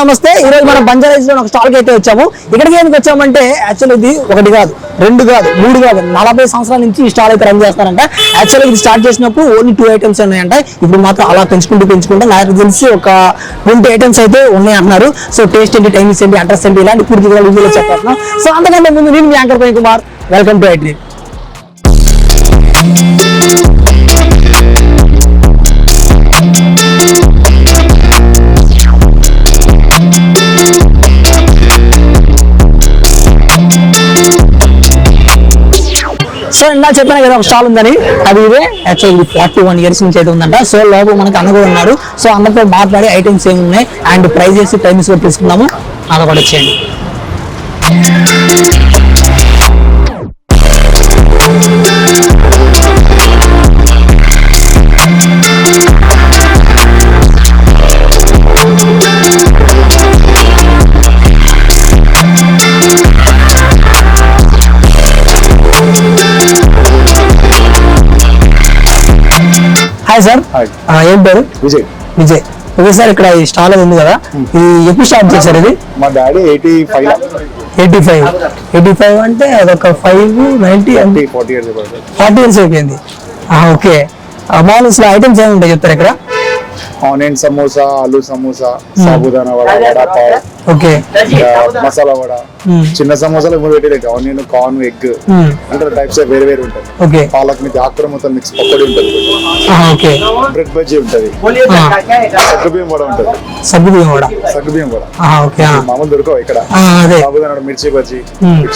నమస్తే. ఈ రోజు మనం బంజారాహిల్స్ లో ఒక స్టాల్ కి అయితే వచ్చాము. ఇక్కడికి ఎందుకు వచ్చామంటే యాక్చువల్లీ ఇది ఒకటి కాదు, రెండు కాదు, మూడు కాదు, 40 సంవత్సరాల నుంచి ఈ స్టాల్ అయితే రన్ చేస్తారంట. యాక్చువల్లీ ఇది స్టార్ట్ చేసినప్పుడు ఓన్లీ 2 ఐటమ్స్ ఉన్నాయంట. ఇప్పుడు మాత్రం అలా పెంచుకుంటూ నాకు తెలిసి ఒక 20 ఐటమ్స్ అయితే ఉన్నాయి అంటున్నారు. సో టేస్ట్ ఏంటి, టైమింగ్స్ ఏంటి, అడ్రస్ ఏంటి, ఇలాంటి పూర్తి వీడియోలో చెప్పాను. సో అంతకంటే ముందు నేను మీ anchor Praveen Kumar. Welcome to IT. So ఇందా చెప్పాను కదా ఒక స్టాల్ ఉందని, అది ఇదే. యాక్చువల్లీ 41 years నుంచి అయితే ఉందంట. సో లోపల మనకి అన్న కూడా ఉన్నారు. సో అందరితో మాట్లాడి ఐటమ్స్ ఏమి ఉన్నాయి అండ్ ప్రైజెస్, టైమింగ్స్ కూడా తీసుకుందాము. అలా కూడా వచ్చేయండి. Hi sir. ఏం పేరు? విజయ్. విజయ్. ఓకే సార్, ఇక్కడ ఈ స్టాల్ ఉంది కదా, ఇది ఎప్పుడు స్టార్ట్ చేశారు? ఇది మా డాడీ 85 అంటే అదొక 40 years అయిపోయింది. ఓకే, మామూలు ఐటమ్స్ ఏమి ఉంటాయి చెప్తారు ఇక్కడ? ఆనియన్ సమోసా, ఆలూ సమోసా, సాబుదానా వడ, వడ పావ్, ఓకే, మసాలా వడ, చిన్న సమోసాలు 3 పెట్టేది. ఆనియన్, కార్న్, ఎగ్ అంటే టైప్స్ వేరే వేరే ఉంటాయి. ఓకే, పాలక్ మీద ఆకుర మొత్తం మిక్స్ పకోడీ ఉంటుంది. ఓకే, బ్రెడ్ బజ్జీ ఉంటుంది. సగ్గుబియ్యం వడ ఉంటుంది. సగ్గుబియ్యం వడ ఓకే, మామూలు దొరకవు ఇక్కడ. సాబుదానా, మిర్చి బజ్జీ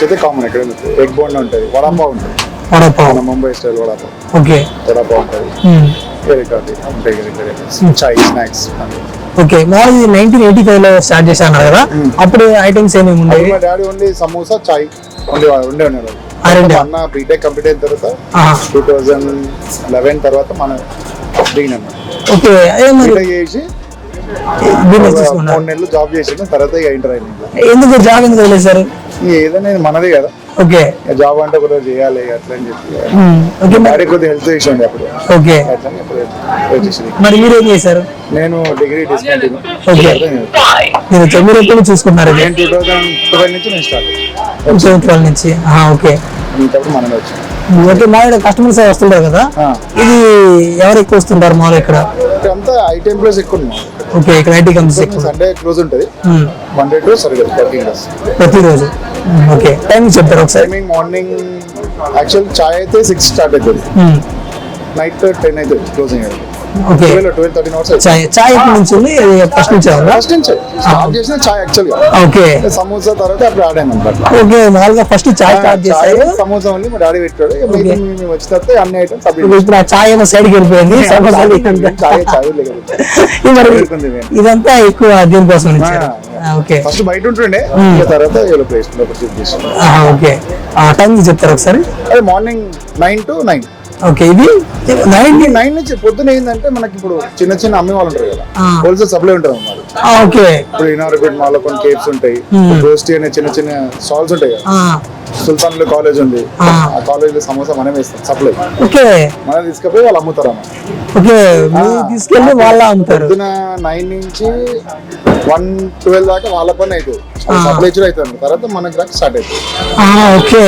అయితే కామన్. ఇక్కడ ఎగ్ బోండా ఉంటుంది. వడపావ్ ఉంటుంది. మన ముంబై స్టైల్ వడపావ్. ఓకే, వడపావ్ ఉంటుంది. చాయ్, స్నాక్స్. ఓకే, మామూలు 1985 లో స్టార్ట్ చేశాను కదా, అప్పుడు ఐటమ్స్ ఏమేమి ఉండేవి? మా డాడీ ఓన్లీ సమోసా, చాయ్ ఉండేవాడు. అన్న బీటెక్ కంప్లీట్ అయిన తర్వాత 2011 తర్వాత మన ఓకే చేసి 3 నెలలు జాబ్ చేసిన తర్వాత ఇంటర్ అయింది. ఎందుకు జాబ్ ఎందుకు వదిలేశారు? ఏదైనా మనదే కదా. ఓకే, జాబ్ అంటే ఒకరోజు చేయాలి అట్లా అని చెప్పి. డాడీ కొద్దిగా హెల్త్ ఇష్యూ ఉండే అప్పుడు. ఓకే, మరి మీరు ఏం చేశారు? నేను డిగ్రీ డిస్కంటిన్యూ. ఓకే, మీరు ఎప్పుడు చూసుకున్నారు? నేను 2012 నుంచి నేను స్టార్ట్. 2012 నుంచి. ఓకే, మనమే వచ్చాం. ఓకే, మా కస్టమర్స్ వస్తుంటారు కదా, ఇది ఎవరు ఎక్కువ వస్తుంటారు మామూలు ఇక్కడ? అంతా ఐటీ ఎంప్లాయీస్ ఎక్కువ ఉన్నాయి. ఓకే, ఇక్కడ ఐటీ కంపెనీస్ ఎక్కువ. సండే క్లోజ్ ఉంటుంది. Monday to Saturday working days ప్రతిరోజు. ఓకే, టైమింగ్ చెప్తారు ఒకసారి? టైమింగ్ మార్నింగ్ యాక్చువల్ చాయ్ అయితే 6 స్టార్ట్ అవుతుంది. నైట్ 10 అయితే క్లోజింగ్ అవుతుంది. Okay, 12-13 hours. చాయ్ ఎప్పటి నుంచి ఉంది? ఫస్ట్ నుంచి స్టార్ట్ చేసిన చాయ్ యాక్చువల్ గా. ఓకే, సమోసా తర్వాత అప్పుడు యాడ్ అయింది అనమాట. ఓకే, మామూలుగా ఫస్ట్ చాయ్ స్టార్ట్ చేశారు. సమోసా ఓన్లీ మా డాడీ పెట్టాడు. మేము వచ్చిన తర్వాత అన్ని ఐటమ్స్. ఇప్పుడు ఆ చాయ్ ఏమో సైడ్కి వెళ్ళిపోయింది. ఇదంతా ఎక్కువ దీనికోసం. ఓకే, ఫస్ట్ బయట ఉంటుండే, తర్వాత ప్లేస్. ఓకే, టైమింగ్ చెప్తారు ఒకసారి? అదే మార్నింగ్ 9 to 9. ఓకే, ఇది 9 నుంచి పొద్దున ఏంటంటే మనకి ఇప్పుడు చిన్న చిన్న అమ్మే వాళ్ళు ఉంటారు కదా, హోల్సేల్ సప్లై ఉంటారు అన్నమాట. ఓకే, ఇప్పుడు ఇనార్బిట్ మాల్ లో కొన్ని కేప్స్ ఉంటాయి, రోస్టీ అనే చిన్న చిన్న స్టాల్స్ ఉంటాయి కదా. సుల్తాన్ కాలేజ్ ఉంది, ఆ కాలేజ్ లో సమోసా మనం వేస్తాం సప్లై. ఓకే, మనం తీసుకుపోయి వాళ్ళు అమ్ముతారు అన్నమాట. ఓకే, తీసుకెళ్ళి వాళ్ళ అమ్ముతారు. పొద్దున 9 నుంచి 1-12 దాకా వాళ్ళ పని అవుతుంది. సప్లై అవుతుంది. తర్వాత మనకి స్టార్ట్ అవుతుంది. ఓకే,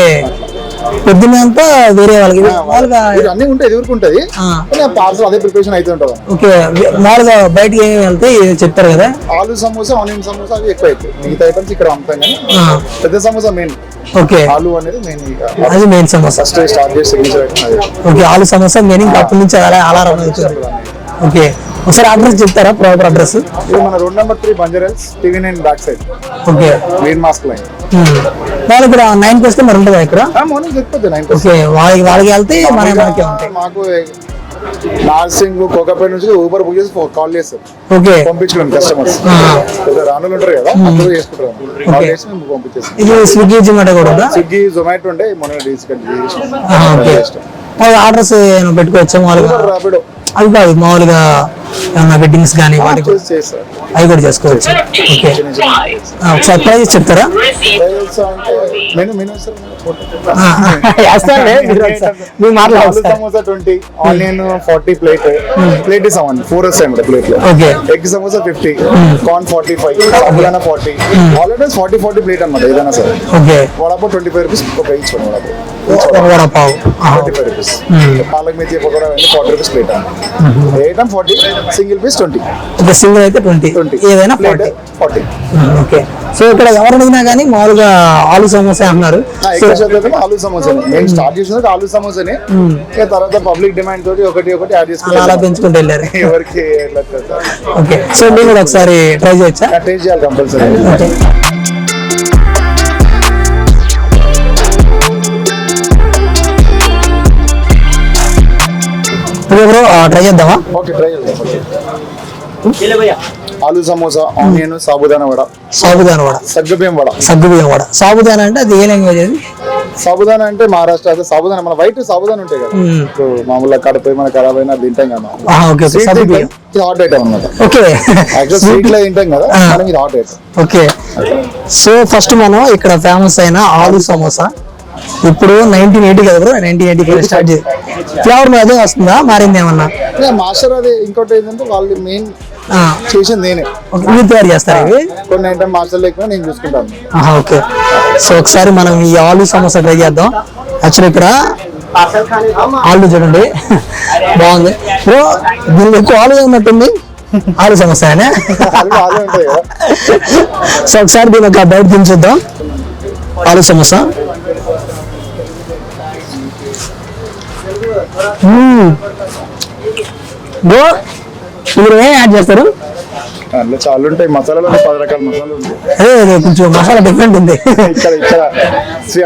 పొద్దున్న అంతా వేరే వాళ్ళకి అన్ని ఉంటాయి. ఎదురుకు ఉంటుంది, పార్సల్ అదే ప్రిపరేషన్ అయితే ఉంటుంది. ఓకే, మామూలుగా బయటకి ఏమి వెళ్తే చెప్తారు కదా, ఆలూ సమోసా, ఆనియన్ సమోసా అవి ఎక్కువ అవుతాయి. మిగతా ఐటమ్స్ ఇక్కడ అమ్ముతాం కానీ పెద్ద సమోసా మెయిన్. ఓకే, ఆలూ అనేది మెయిన్. అది మెయిన్ సమోసా. ఫస్ట్ స్టార్ట్ చేసి ఓకే, ఆలూ సమోసా మెయిన్. ఇంకా అప్పటి నుంచి అలారం. ఓకే, ఒకసారి అడ్రస్ చెప్తారా? Proper address? ఇది మన road number 3 Banjara Hills, TV9 back side. Okay, main mask line. వాళ్ళు ఇక్కడ 9 కస్టమర్ ఉంటుందా ఇక్కడ? మార్నింగ్ చెప్తుంది 9. ఓకే, వాళ్ళకి వెళ్తే మాకు నార్సింగ్, కోకాపేట నుంచి ఊబర్ బుక్ చేసి కాల్ చేస్తారు. ఓకే, పంపించుకోండి కస్టమర్స్. రానులు ఉంటారు కదా, అందరూ చేసుకుంటారు. పంపించేస్తాం. ఇది స్విగ్గీ, జొమాటో కూడా ఉందా? స్విగ్గీ, జొమాటో ఉండే మొన్న డిస్కౌంట్. ఆర్డర్స్ పెట్టుకోవచ్చు మామూలుగా? రాపిడో అవి కాదు, మామూలుగా ఏమన్నా వెడ్డింగ్స్ కానీ వాటికి అవి కూడా చేసుకోవచ్చు. ఓకే, ఒకసారి ప్రైస్ చెప్తారా? వేస్తానులే, మీరు ఆలు మాట్లాడతారు. సమోసా 20, ఆనియన్ 40 ప్లేట్ ఇస్ 4 వస్తాయి మేడం ప్లేట్ లో. Okay. Egg samosa 50, corn 45, sabudana 40, already 40 plate అన్నమాట ఏదైనా సరే. ఓకే. వడాపావ్ 25 రూపీస్ ఒక each vada pav. Vada pav 25 rupees. Palak methi pakora 40 rupees plate. Item 40, single piece 20. ఒక సింగిల్ అయితే 20, ఏదైనా 40. ఓకే. సో ఇక్కడ ఎవరు అడిగినా కానీ మామూలుగా ఆలు సమోసా అన్నారు. ఎక్కువ శాతం ఆలు సమోసానే. నేను స్టార్ట్ చేసినది ఆలు సమోసానే. తర్వాత పబ్లిక్ డిమాండ్ తోటి ఒకటి యాడ్ అలా చేసుకుంటాను. పెంచుకుంటూ వెళ్ళారు. ఎవరికి ఓకే. సో మీరు కూడా ఒకసారి ట్రై చేయొచ్చా? టేస్ట్ చేయాలి కంపల్సరీ. బ్రో ట్రై చేద్దామా? ఓకే, ట్రై చేద్దాం. ఆలు సమోసా, ఆనియన్, సాబుదానా వడ, సాబుదానా వడ, సగ్గుబియ్యం వడ. సగ్గుబియ్యం వడ. సాబుదానా అంటే అది ఏ లాంగ్వేజ్ అది? సాబుదానా అంటే మహారాష్ట్ర. అదే సాబుదానా మన వైట్ సాబుదానా ఉంటాయి కదా, ఇప్పుడు మామూలుగా కడపై మన ఖరాబ్ అయినా తింటాం కదా. ఓకే. సగ్గుబియ్యం ఇది హాట్ ఐటమ్ అన్నమాట. ఓకే. యాక్చువల్ స్వీట్ లో తింటాం కదా, మనం ఇది hot item. Okay. So first మనం ఇక్కడ ఫేమస్ అయిన ఆలు సమోసా ఇప్పుడు 1980 కదా బ్రో, 1980 స్టార్ట్ చేసి ఫ్లేవర్ అదే వస్తుందా, మారింది ఏమన్నా? మాస్టర్ అది. ఇంకోటి ఏంటంటే వాళ్ళు మెయిన్ చేసింది నేనే. మీరు తయారు చేస్తారు ఇవి? కొన్ని ఐటమ్ మాస్టర్ లేకుండా నేను చూసుకుంటాను. ఓకే. సో ఒకసారి మనం ఈ ఆలు సమోసా ట్రై చేద్దాం. యాక్చువల్లీ ఇక్కడ ఆలు చూడండి బాగుంది బ్రో. దీనికి ఎక్కువ ఆలు ఉన్నట్టుంది. ఆలు సమోసా అనే. వాళ్ళే ఉంటాయి కదా. సో ఒకసారి దీని ఒక బయట దించుద్దాం. ఆలు సమోసా బ్రో, మీరు ఏం యాడ్ చేస్తారు? అందులో చాలా ఉంటాయి మసాలాలు. 10 రకాల మసాలాలు ఉంటాయి. అదే కొంచెం మసాలా డిఫరెంట్ ఉంది. ఇక్కడ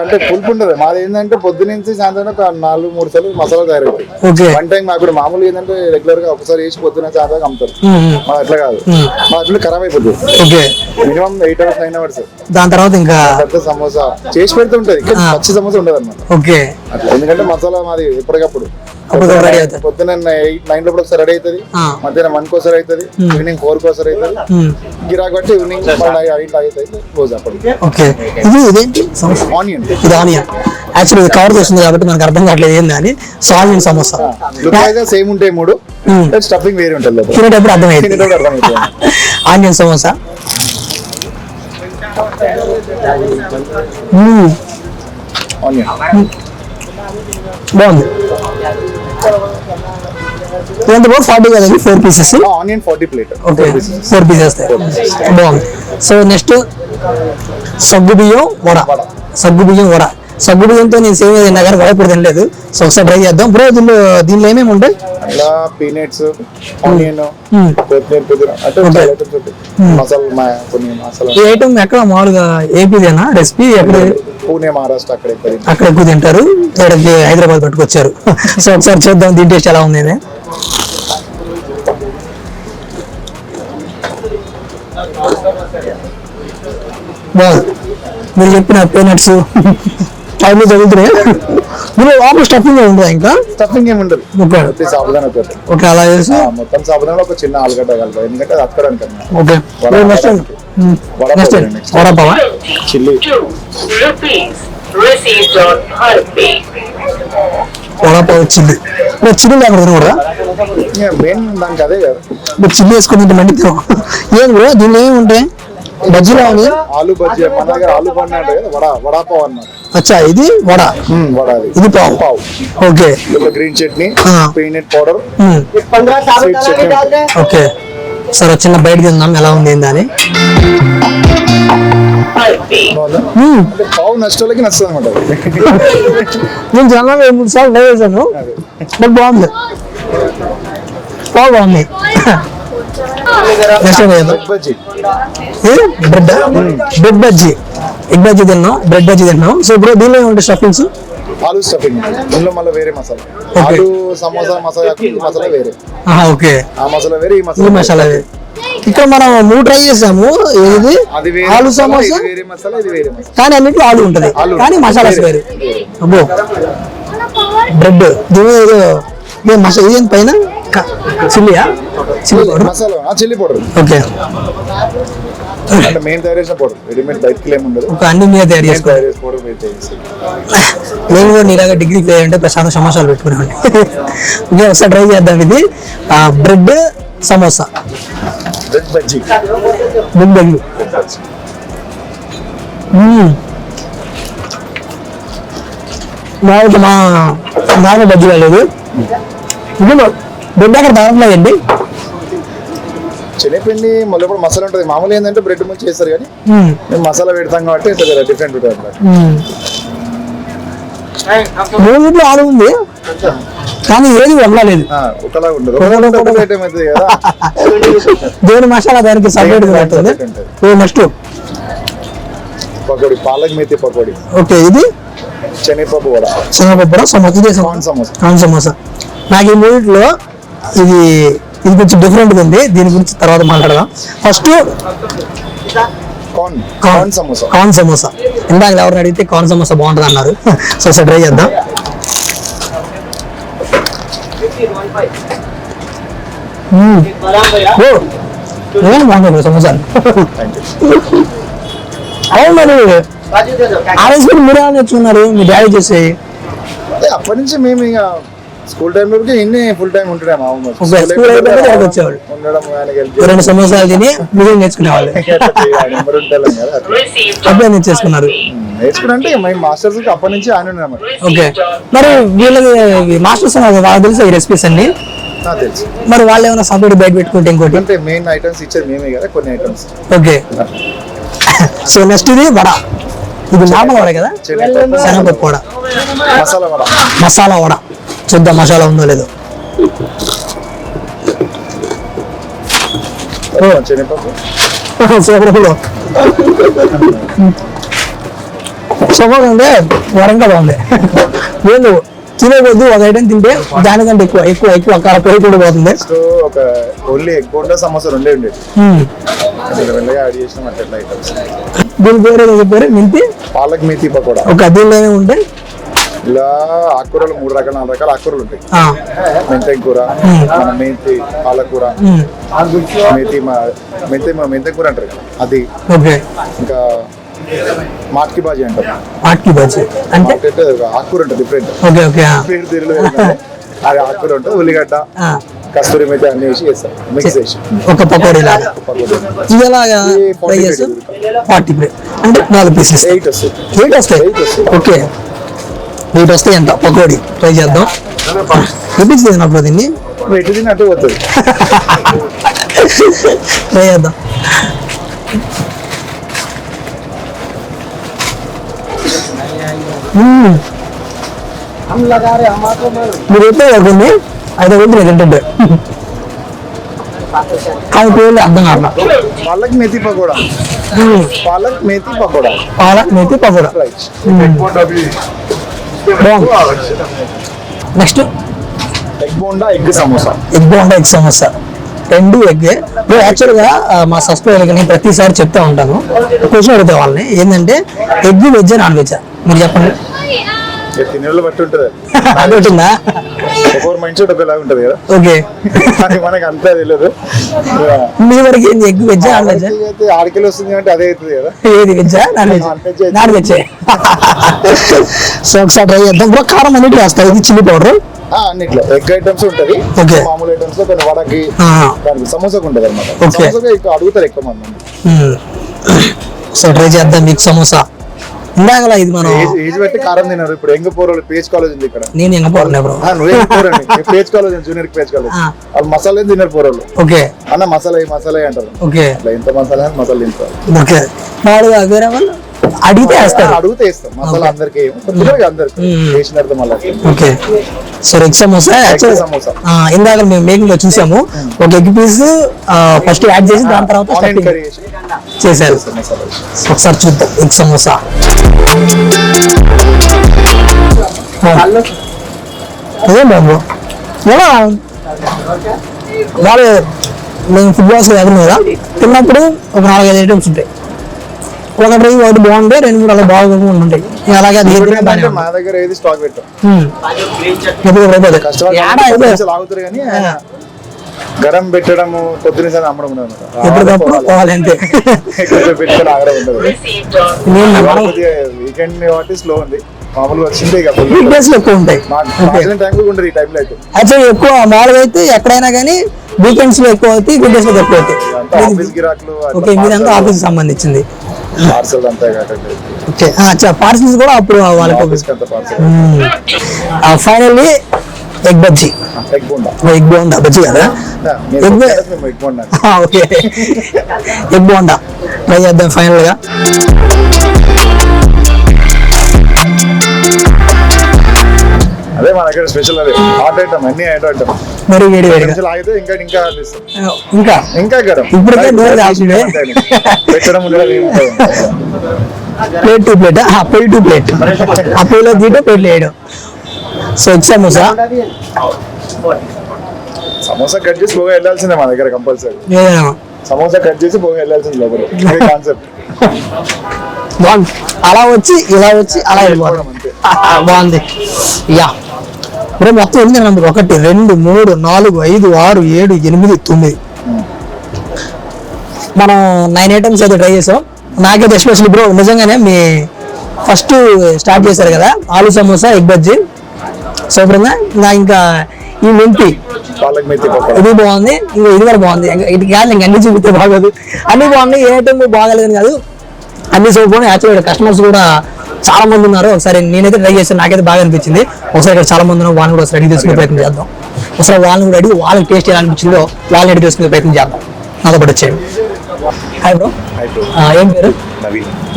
అంటే పులుపు ఉంటుంది. మాది ఏంటంటే పొద్దు నుంచి సాయంత్రం ఒక 4-3 సార్లు మసాలా తయారవుతాయి. ఓకే. వన్ టైం మాకు మామూలుగా ఏంటంటే రెగ్యులర్ గా ఒకసారి వేసి పొద్దున సాయంత్రం అమ్ముతారు. మాది అట్లా కాదు, మా అట్లా ఖరాబ్ అయిపోతుంది. ఓకే. Minimum 8 hours 9 hours. దాని తర్వాత ఇంకా పెద్ద సమోసా చేసి పెడితే ఉంటది, పచ్చి సమోసా ఉండదు అన్నమాట. ఓకే. అట్లా ఎందుకంటే మసాలా మాది ఎప్పటికప్పుడు రెడీ అవుతుంది. పొద్దున్న 8-9 లోపల ఒకసారి రెడీ అవుతుంది, మధ్యాహ్నం 1 కోసారి అవుతుంది, ఈవినింగ్ 4 కోసారి అవుతుంది. గిరాక్ బట్టి ఈవినింగ్ అవుతుంది రోజు అప్పుడు. ఓకే. ఇదేంటి ఆనియన్? ఇది ఆనియన్. యాక్చువల్లీ ఇది కవర్ చేస్తుంది కాబట్టి మనకు అర్థం కావట్లేదు ఏంది అని. సో ఆనియన్ సమోసా సేమ్ ఉంటాయి 3, స్టఫింగ్ వేరే ఉంటుంది. తినేటప్పుడు అర్థమైంది. ఆనియన్ సమోసా ఆనియన్ బాగుంది. ఎంత బాగుంది? 40 కదండి, 4 pieces. Onion 40 plate. Okay, 4 pieces బాగుంది. సో నెక్స్ట్ సగ్గుబియ్యం వడ. సగ్గుబియ్యం వడ. సగ్గుబియ్యంతో నేను సేమ్ తిన్నా కానీ వడ ఇప్పుడు తినలేదు. సో ఒకసారి ట్రై చేద్దాం బ్రో. దీనిలో ఏమేమి ఉంటాయి? అలా పీనట్స్, ఆనియన్, కొత్తిమీర, పుదీనా అంటే మసాలా, కొన్ని మసాలా. ఈ ఐటమ్ ఎక్కడ మామూలుగా ఏపీదేనా రెసిపీ? ఎక్కడ? పూణే, మహారాష్ట్ర అక్కడ ఎక్కువ తింటారు. ఇక్కడికి హైదరాబాద్ పట్టుకొచ్చారు. సో ఒకసారి చూద్దాం దీని టేస్ట్ ఎలా ఉంది. బాగుంది. మీరు చెప్పిన పీనట్స్ టైంలో చదువుతున్నాయి. మీరు లోపల స్టఫింగ్ ఉంటుందా? ఇంకా స్టఫింగ్ ఏమి ఉండదు. సాబుదానా ఓకే. అలా చేసి మొత్తం సాబుదానా ఒక చిన్న ఆలుగడ్డ కలపాలి, ఎందుకంటే అది అక్కడానికి. ఓకే. నెక్స్ట్ వడపావా? చిల్లీ వడపావ్ వచ్చింది. చిల్లీ లేకుండా కూడా మెయిన్ దానికి అదే కదా. మీరు చిల్లీ వేసుకుని మండి తినం. ఏం బ్రో దీనిలో ఏమి ఉంటాయి? బజ్జీలో ఉంది. ఆలు బజ్జీ మన దగ్గర ఆలు బండి అంటే కదా, వడాపావ్ అన్నారు. అచ్చా, ఇది వడ. వడ ఇది పావు. Okay. Green chutney, peanut powder, okay. సరే చిన్న బయట తిందాం ఎలా ఉంది అని. పావు నష్టాలకి నచ్చుతుంది అనమాట. నేను జనరల్గా 3 సార్లు ట్రై చేశాను, బట్ బాగుంది. పావు బాగుంది. బ్రెడ్ బజ్జీ, ఎగ్ బజ్జీ తిన్నాం, బ్రెడ్ బజ్జీ తిన్నాం. సో ఇప్పుడు దీనిలో ఏమంటే స్టఫింగ్స్? ఆలు స్టఫింగ్, ఇందులో మళ్ళీ వేరే మసాలా. ఆలు సమోసా మసాలా మసాలా వేరే. ఓకే. ఆ మసాలా వేరే, ఈ మసాలా వేరే. ఇక్కడ మనం 3 ట్రై చేసాము. ఏది? ఆలు సమోసా వేరే మసాలా, ఇది వేరే మసాలా. కానీ అన్నింటిలో ఆలు ఉంటుంది, కానీ మసాలాస్ వేరే. అబ్బో. బ్రెడ్ దీని మసాలా ఇది పైన చిల్లీయా? Chilli powder. Masala chilli powder. Okay. అంటే మేము తయారు చేసిన పౌడర్, రెడీమేడ్ బయటకి ఏమి ఉండదు. ఒక అన్ని మీద తయారు మేము చేసుకో. తయారు చేసిన పౌడర్ మీరు తయారు చేస్తాం. నేను కూడా నీలాగా డిగ్రీ అంటే ప్రశాంత సమోసాలు పెట్టుకునేవాడిని. ఓకే, ఒకసారి ట్రై చేద్దాం. ఇది bread samosa, bread bajji. Bread bajji. మామూలు బజ్జీ లేదు, ఇది బ్రెడ్ అక్కడ దాంట్లేదండి. శనగపిండి మళ్ళీ ఇప్పుడు మసాలా ఉంటుంది. మామూలు ఏంటంటే బ్రెడ్ ముంచి చేస్తారు, కానీ మేము మసాలా పెడతాం కాబట్టి డిఫరెంట్ ఉంటుంది అన్నమాట. మూడింట్లో ఆలు ఉంది కానీ ఏది వండలేదు, ఒకలా ఉండదు. ఐటమ్ అవుతుంది కదా, దేవుని మసాలా దానికి సపరేట్ ఉంటుంది. నెక్స్ట్ పకోడీ, పాలక్ మేతి పకోడీ. ఓకే, ఇది శనగపప్పు వడ, శనగపప్పు వడ, కార్న్ సమోసా. నాకు ఈ మూడింట్లో ఇది కొంచెం డిఫరెంట్ ఉంది, దీని గురించి తర్వాత మాట్లాడదాం. First corn samosa. ఇందాక ఎవరిని అడిగితే కార్న్ సమోసా బాగుంటుంది అన్నారు. సో సార్ ట్రై చేద్దాం. బాగుంటుంది సమోసా. అవును, మరి ఆరెంజ్ మీరు ఏమైనా నేర్చుకున్నారు మీ డాడీ చేసి? అప్పటి నుంచి మేము ఇక స్కూల్ టైం వరకు ఇన్ని ఫుల్ టైం ఉంటుండే మా అమ్మ. వచ్చేవాళ్ళు రెండు సమోసాలు తిని మీరు నేర్చుకునేవాళ్ళు. అప్పుడే నేర్చేసుకున్నారు. నేర్చుకుంటే మేము మాస్టర్స్ అప్పటి నుంచి ఆయన. ఓకే, మరి వీళ్ళకి మాస్టర్స్ వాళ్ళకి తెలుసా ఈ రెసిపీస్ అన్ని? తెలుసు. మరి వాళ్ళు ఏమైనా సపరేట్ బయట పెట్టుకుంటే ఇంకోటి అంటే మెయిన్ ఐటమ్స్ ఇచ్చేది మేమే కదా, కొన్ని ఐటమ్స్. ఓకే, సో నెక్స్ట్ ఇది వడ. ఇది నార్మల్ వడ కదా, శనగపప్పు వడ, మసాలా వడ. చూద్దాం మసాలా ఉందో లేదో. సపోజ్ అంటే వరంగా బాగుంది. ఏందు తినే కొద్ది ఒక ఐటమ్ తింటే దానికంటే ఎక్కువ ఎక్కువ ఎక్కువ పెరుగు కూడా పోతుంది. ఒక ఓన్లీ ఎగ్ బోండా సమోసా రెండే ఉండేది. యాడ్ చేసిన ఐటమ్స్. దీని పేరు చెప్పారు మెంతి పాలక్ మేతి పకోడా. ఒక దీనిలో ఉంటాయి ఇలా ఆకుకూరలు 3 రకాల 4 రకాల ఆకుకూరలు ఉంటాయి. మెంతెం కూర, మెంతి, పాలకూర, మెంతె కూర అంటారు కదా అది. ఇంకా మాట్కి బాజీ అంటారు. మాట్కి బాజీ అంటే ఆకుకూర ఉంటుంది డిఫరెంట్. అది ఆకుకూర ఉంటుంది, ఉల్లిగడ్డ, కస్తూరి మేతి అన్ని వేసి చేస్తారు, మిక్స్ చేసి ఒక పకోడీ లాగా. అంటే 4 పీసెస్ 8 వస్తాయి. ఓకే, 8 వస్తాయి అంట పకోడీ. ట్రై చేద్దాం. ఎప్పుడు అప్పుడు దీన్ని అటు పోతుంది. ట్రై చేద్దాం. మీరు ఎప్పుడు పడుతుంది 5 రోజులు తింటుంటే అది పేర్లు అర్థం కాదు. Palak methi pakoda, palak methi pakoda, palak methi pakoda. Next egg bonda egg samosa. Egg bonda egg samosa 2 egg. యాక్చువల్గా మా సబ్స్క్రైబర్కి నేను ప్రతిసారి చెప్తా ఉంటాను, క్వశ్చన్ అడుగుతా వాళ్ళని, ఏంటంటే ఎగ్ వెజ్ నాన్ వెజ్ మీరు చెప్పండి. తినేళ్ళు బట్టి ఉంటుంది. ఉంటుందా? ఒక్కొక్క మైండ్ సెట్ ఒకలాగా ఉంటుంది కదా. ఓకే, మనకి అంతా తెలియదు. మీ వరకు ఏంది egg veg non veg? 6 kilo వస్తుంది అంటే అదే అవుతుంది కదా. ఏది veg non veg? Non veg. So ఒకసారి ట్రై చేద్దాం. బ్రో కారం అన్నిటి వేస్తాయి, ఇది చిల్లీ పౌడర్ అన్నిట్లో. ఎగ్ ఐటమ్స్ ఉంటుంది, మామూలు ఐటమ్స్ లో కొన్ని వడకి సమోసాకు ఉంటుంది అనమాట. అడుగుతారు ఎక్కువ మంది. సో ట్రై చేద్దాం మీకు సమోసా. ఇందాక ఇది మనం ఏజ్ బట్టి కారం తిన్నారు. ఇప్పుడు ఎంగ పోరలు పేజ్ కాలేజ్ ఉంది ఇక్కడ. నేను ఎంగ పోరలే bro. Page college junior Page college. వాళ్ళు మసాలా తిన్నారు పోరలు. ఓకే అన్న మసాలా అంటారు. ఓకే, ఎంత మసాలా తింటారు. ఓకే, వేరే వాళ్ళు అడిగితే అడిగితే ఇస్తాం. మసాలా అందరికి వేసిన మళ్ళీ. Okay, so egg samosa. ఇందాక మేము మేకింగ్ లో చూసాము, ఒక ఎగ్ పీస్ ఫస్ట్ యాడ్ చేసి దాని తర్వాత చేశారు. ఒకసారి చూద్దాం ఎగ్ సమోసా. ఏం బాబు ఎలా వాళ్ళు మేము ఫుట్బాల్స్ ఎదురు కదా తిన్నప్పుడు ఒక 4-5 ఐటమ్స్ ఉంటాయి. ఒకటి బాగుంటాయి, 2-3 అలా బాగా ఉంటాయి. అలాగే మా దగ్గర ఏది స్టాక్ పెట్టాం. గరం పెట్టడము పొద్దున సార్ అమ్మడం ఉండదు ఎప్పటికప్పుడు పోవాలంటే పెట్టుకొని ఆగడం ఉండదు. నేను వీకెండ్ కాబట్టి స్లో ఉంది. మామూలుగా వచ్చింది ఇక వీక్ డేస్ లో ఎక్కువ ఉంటాయి. టైం కూడా ఉండదు ఈ టైంలో అయితే. యాక్చువల్లీ ఎక్కువ మామూలుగా అయితే ఎక్కడైనా కానీ వీకెండ్స్ లో ఎక్కువ అవుతాయి, వీక్ డేస్ లో ఎక్కువ అవుతాయి. ఆఫీస్ గిరాకులు ఓకే, మీరంతా ఆఫీస్ సంబంధించింది. పార్సల్ అంతా కాబట్టి ఓకే, పార్సల్స్ కూడా అప్పుడు వాళ్ళకి ఆఫీస్కి అంత parcel. Finally egg bajji, egg bonda, egg bonda bajji కదా. Egg bonda okay, egg bonda try చేద్దాం ఫైనల్ గా. అదే మన దగ్గర స్పెషల్. అదే హాట్ ఐటమ్, అన్ని హాట్ ఐటమ్. మరి వేడి వేడిగా ఆగితే ఇంకా ఇంకా ఆడిస్తాం. ఇంకా ఇంకా గరం ఇప్పటికే నోరు కాల్సిందే. పెట్టడం ఉండదు. Plate to plate, plate to plate, ఆ ప్లేట్లో తీయడం ప్లేట్లు వేయడం. So egg samosa, samosa cut చేసి పోగా వెళ్ళాల్సిందే మా దగ్గర కంపల్సరీ. ఏదైనా సమోసా కట్ చేసి పోగా వెళ్ళాల్సింది లోపల కాన్సెప్ట్. బాగుంది, అలా వచ్చి ఇలా వచ్చి అలా వెళ్ళిపోవడం అంతే. బాగుంది. యా ఇప్పుడు మొత్తం ఎన్ని నంబర్ 1 2 3 4 5 6 7 8 9 మనం 9 ఐటమ్స్ అయితే ట్రై చేసాం. నాకైతే ఎస్పెషల్లీ బ్రో నిజంగానే మీ ఫస్ట్ స్టార్ట్ చేశారు కదా ఆలు సమోసా ఎగ్ బజ్జీ సూపర్గా. ఇంకా ఈ మెంతి పాలక్ మెత్తి పకోడా ఇది బాగుంది, ఇంకా ఇది కూడా బాగుంది. ఇది కాదు ఇంకా అన్ని చూపిస్తే బాగోదు. అన్ని బాగున్నాయి, ఏ ఐటమ్ బాగాలేదని కాదు, అన్ని సూపర్. యాక్చువల్గా కస్టమర్స్ కూడా చాలా మంది ఉన్నారు. ఒకసారి నేనైతే ట్రై చేస్తాను, నాకైతే బాగా అనిపించింది. ఒకసారి ఇక్కడ చాలా మంది ఉన్నారు, వాళ్ళని కూడా రెడీ చేసుకునే ప్రయత్నం చేద్దాం. ఒకసారి వాళ్ళని కూడా అడిగి వాళ్ళకి టేస్ట్ ఎలా అనిపించిందో వాళ్ళని రెడీ చేసుకునే ప్రయత్నం చేద్దాం. నాతో పాటు వచ్చేయండి. హాయ్ బ్రో, ఏం పేరు?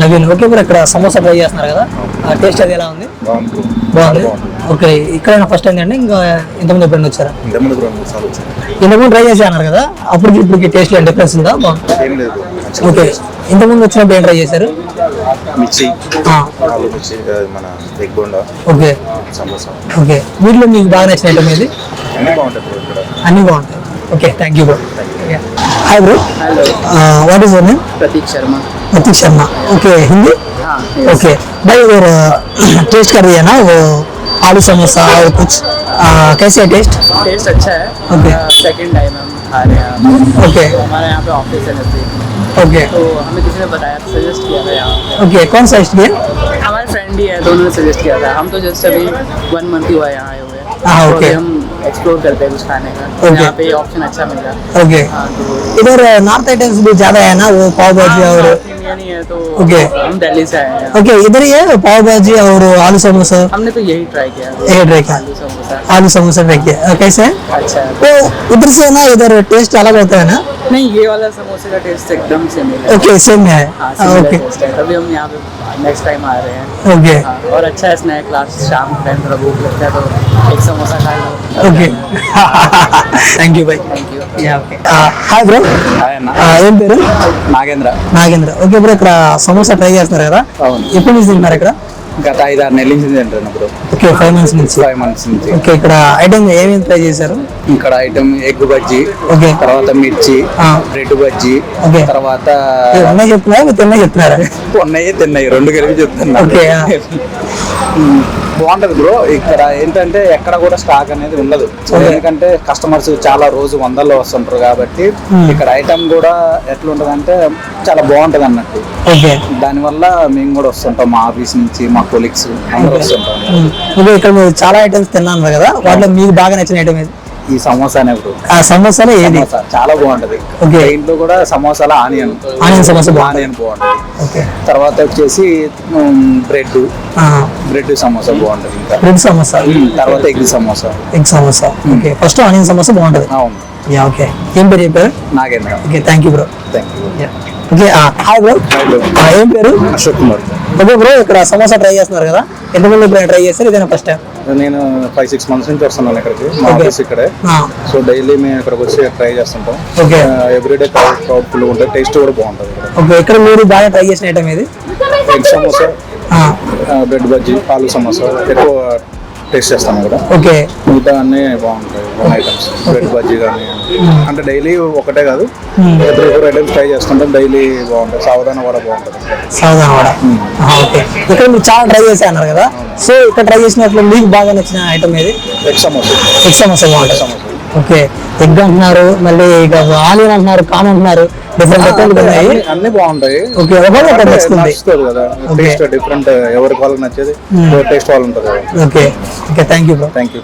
నవీన్. ఓకే బ్రో, ఇక్కడ సమోసా ట్రై చేస్తున్నారు కదా, టేస్ట్ అది ఎలా ఉంది? బాగుంది. ఓకే, ఇక్కడ ఫస్ట్ టైం అండి, ఇంకా ఇంతకుముందు ఎప్పుడైనా వచ్చారా? ఇంతకుముందు ట్రై చేసి అన్నారు కదా, అప్పటికి ఇప్పటికి టేస్ట్ డిఫరెన్స్ ఉందా? బాగుంది. ఓకే, ఇంతకుముందు వచ్చినప్పుడు ఏం ట్రై చేశారు? మిర్చి, ఆలు మిర్చి, మన egg bonda, okay samosa. Okay, వీటిలో మీకు బాగా నచ్చిన ఐటమ్ ఏది? అన్నీ బాగుంటాయి బ్రో ఇక్కడ. అన్ని బాగుంటాయి. Okay, thank you bro. Hi bro, what is your name? Prateek Sharma. Prateek Sharma, okay, Hindi? हाँ, ओके भाई, और टेस्ट कर रही है ना वो आलू समोसा और कुछ, कैसे है टेस्ट? टेस्ट अच्छा है। Okay. सेकंड टाइम हम खा रहे हैं। ओके तो हमारे यहाँ पे ऑफिस है नजदीक, ओके तो हमें किसी ने बताया, सजेस्ट किया था यहाँ। ओके, कौन सा स्टूडेंट? हमारे फ्रेंड ही है तो उन्होंने सजेस्ट किया था। हम तो जस्ट अभी 1 मंथ ही हुआ यहाँ आए हुए। हाँ, तो okay. अभी हम एक्सप्लोर करते हैं कुछ खाने का। तो Okay. यहाँ पे ऑप्शन अच्छा मिल रहा है। ओके, हाँ, तो इधर नॉर्थ आइटम्स भी ज्यादा है ना, वो पाव भाजी और इंडियन ही है तो Okay. हम दिल्ली से आए हैं। ओके, इधर ही है पाव भाजी और आलू समोसा, हमने तो यही ट्राई किया। यही try किया। आलू समोसा आलू समोसा ट्राई किया, कैसे है? अच्छा है। तो उधर से ना इधर टेस्ट अलग होता है ना? नहीं, ये वाला समोसे का टेस्ट एकदम से मिला। ओके, सेम है। हाँ, similar ओके taste है। तभी हम यहाँ पे नेक्स्ट टाइम आ रहे हैं। ओके हाँ, और अच्छा है स्नैक क्लास, शाम के टाइम थोड़ा भूख लगता है तो एक समोसा खा लो। Okay, thank you bye. Thank you. Hi bro, ఏం పేరు? నాగేంద్ర. నాగేంద్ర. ఓకే బ్రో, ఇక్కడ సమోసా ట్రై చేస్తున్నారు కదా, అవును. ఎప్పటి నుంచి తింటున్నారు ఇక్కడ? గత 5-6 నెలల నుంచి తింటాను బ్రో. ఓకే, 5 months నుంచి. 5 months నుంచి. ఓకే, ఇక్కడ ఐటమ్ ఏమేమి ట్రై చేశారు? ఇక్కడ ఐటమ్ ఎగ్ బజ్జీ, ఓకే, తర్వాత మిర్చి, ఆ. Bread bajji, okay. తర్వాత ఉన్నాయి చెప్తున్నారా మీరు తిన్నాయి చెప్తున్నారా? ఉన్నాయి తిన్నాయి, 2 కలిపి చెప్తున్నా. ఓకే, ఆ. బాగుంటది బ్రో. ఇక్కడ ఏంటంటే ఎక్కడ కూడా స్టాక్ అనేది ఉండదు. Okay. ఎందుకంటే కస్టమర్స్ చాలా రోజు వందల్లో వస్తుంటారు కాబట్టి ఇక్కడ ఐటమ్ కూడా ఎట్లుంటది అంటే చాలా బాగుంటది అన్నట్టు. ఓకే, దానివల్ల మేము కూడా వస్తుంటాం, మా ఆఫీస్ నుంచి మా కొలీగ్స్ అందరూ వస్తుంటాం. ఓకే, ఇక్కడ మీరు చాలా ఐటమ్స్ తిన్నాను కదా, వాటిలో మీకు బాగా నచ్చిన ఐటమ్ ఏది? ఈ సమోసానే బ్రో. ఆ సమోసాలో ఏది? సమోసా చాలా బాగుంటది. Okay. ఇంట్లో కూడా సమోసాల ఆనియన్ సమోసా బాగుంటది. ఆనియన్ బాగుంటది. ఓకే, తర్వాత వచ్చేసి బ్రెడ్ ఆ, బ్రెడ్ సమోసా బాగుంటది. ఇంకా బ్రెడ్ సమోసా, తర్వాత egg samosa. Egg samosa. Okay, first onion samosa బాగుంటది. అవును, యా, ఓకే. ఏం పేరు చెప్పారు? Nagendra. Okay, thank you bro. Thank you. Okay, hi bro, ఏం పేరు? అశోక్ కుమార్. ఓకే బ్రో, ఇక్కడ సమోసా ట్రై చేస్తున్నారు కదా, ఎంతమంది ఇప్పుడు ట్రై చేస్తారు? ఇదేనా ఫస్ట్ టైం? నేను 5-6 months నుంచి వస్తున్నాను ఇక్కడికి. మా Okay. ఆఫీస్ ఇక్కడే. సో డైలీ మేము ఇక్కడికి వచ్చి ట్రై చేస్తుంటాం. Okay. ఎవ్రీడే క్రౌడ్ ఫుల్ ఉంటుంది, టేస్ట్ కూడా బాగుంటుంది ఇక్కడ. ఓకే, ఇక్కడ మీరు బాగా ట్రై చేసిన ఐటమ్ ఏది? ఎగ్ సమోసా, బ్రెడ్ బజ్జీ, ఆలు సమోసా ఎక్కువ టేస్ట్ చేస్తాను ఇక్కడ. ఓకే, మిగతా అన్నీ బాగుంటాయి ఐటమ్స్. బ్రెడ్ బజ్జీ కానీ అంటే డైలీ ఒకటే కాదు, 3-4 ఐటమ్స్ ట్రై చేస్తుంటాం. డైలీ బాగుంటాయి. సావధాన కూడా బాగుంటుంది. సాధారణ వాడ. ఓకే, ఇక్కడ మీరు చాలా ట్రై చేసి అన్నారు కదా, సో ఇక్కడ ట్రై చేసినట్లు మీకు బాగా నచ్చిన ఐటమ్ ఏది? ఎగ్ సమోసా. ఎగ్ సమోసా బాగుంటుంది. సమోసా ఓకే, ఎగ్ అంటున్నారు, మళ్ళీ ఇక ఆనియన్ అంటున్నారు, కాన్ అంటున్నారు, డిఫరెంట్ ఉన్నాయి. అన్ని బాగుంటాయి. ఓకే, ఒకటి ఒకటి నచ్చుతుంది. నచ్చుతుంది కదా, టేస్ట్ డిఫరెంట్, ఎవరికి వాళ్ళకి నచ్చేది టేస్ట్ వాళ్ళు ఉంటుంది కదా. Okay okay, thank you bro. Thank you.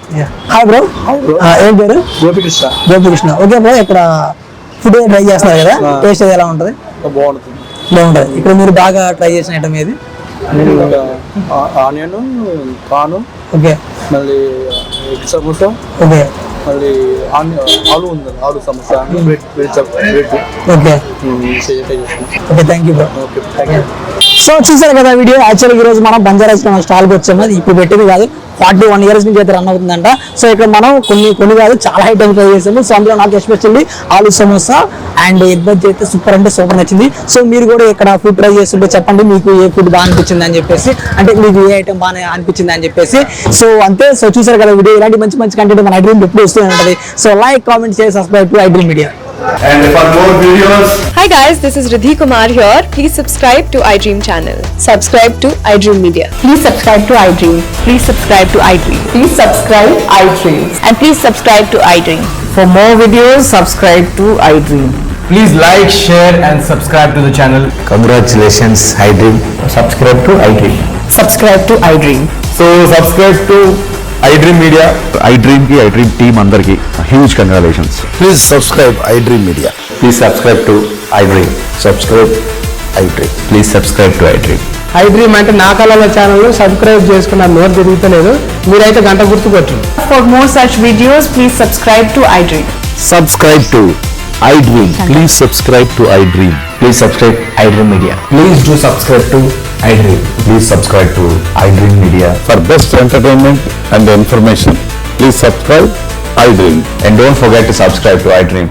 Hi bro, ఏం పేరు? గోపికృష్ణ. గోపికృష్ణ. ఓకే బ్రో, ఇక్కడ ఫుడ్ ట్రై చేస్తున్నారు కదా, టేస్ట్ ఎలా ఉంటుంది? బాగుంటుంది. బాగుంటుంది. ఇక్కడ మీరు బాగా ట్రై చేసిన ఐటమ్ ఏది? ఆనియన్, కాను, ఓకే మళ్ళీ ఎగ్ సమోసా, ఓకే మళ్ళీ ఆలు ఉంది, ఆలు samosa, bread okay okay, thank you bro. Okay, thank you. So చూసారు కదా వీడియో. యాక్చువల్గా ఈ రోజు మనం బంజారాస్ స్టాల్కి వచ్చాము. అది ఇప్పుడు పెట్టేది కాదు, 41 years నుంచి అయితే రన్ అవుతుందంట. సో ఇక్కడ మనం కొన్ని కాదు చాలా ఐటమ్స్ ట్రై చేసాము. సో అందులో నాకు ఎస్పెషల్లీ ఆలు సమోసా అండ్ ఎగ్ బజ్జీ అయితే సూపర్ అంటే సూపర్ నచ్చింది. సో మీరు కూడా ఇక్కడ ఫుడ్ ట్రై చేస్తుంటే చెప్పండి మీకు ఏ ఫుడ్ బాగా అనిపించింది అని చెప్పేసి, అంటే మీకు ఏ ఐటమ్ బాగా అనిపించింది అని చెప్పేసి. సో అంతే. సో చూసారు కదా వీడియో. ఇలాంటి మంచి కంటెంట్ మన ఐడ్రీమ్ ఎప్పుడు వస్తూనే ఉంటుంది. So like, comment, share, subscribe to iDream media. And for more videos, Hi guys, this is Riddhi Kumar here. Please subscribe to iDream channel. Subscribe to iDream Media. Please subscribe to iDream. Please subscribe to iDream. Please subscribe iDream. And please subscribe to iDream. For more videos, subscribe to iDream. please like, share and subscribe to the channel. Congratulations, iDream. Subscribe to iDream. Subscribe to iDream. So subscribe to iDream Media. iDream ki, iDream team andarki huge congratulations. Please subscribe iDream Media. Please subscribe to iDream. Subscribe iDream. Please subscribe to iDream. iDream అంటే నా కళల channel subscribe చేసుకున్న నోరు తిరుగుతలేదు, మీరైతే గంట గుర్తుకొచ్చు. For more such videos, please subscribe to iDream. Subscribe to iDream. Please subscribe to iDream. Please subscribe iDream Media. Please do subscribe to iDream. Please subscribe to iDream Media. For best entertainment and information, please subscribe iDream. And don't forget to subscribe to iDream.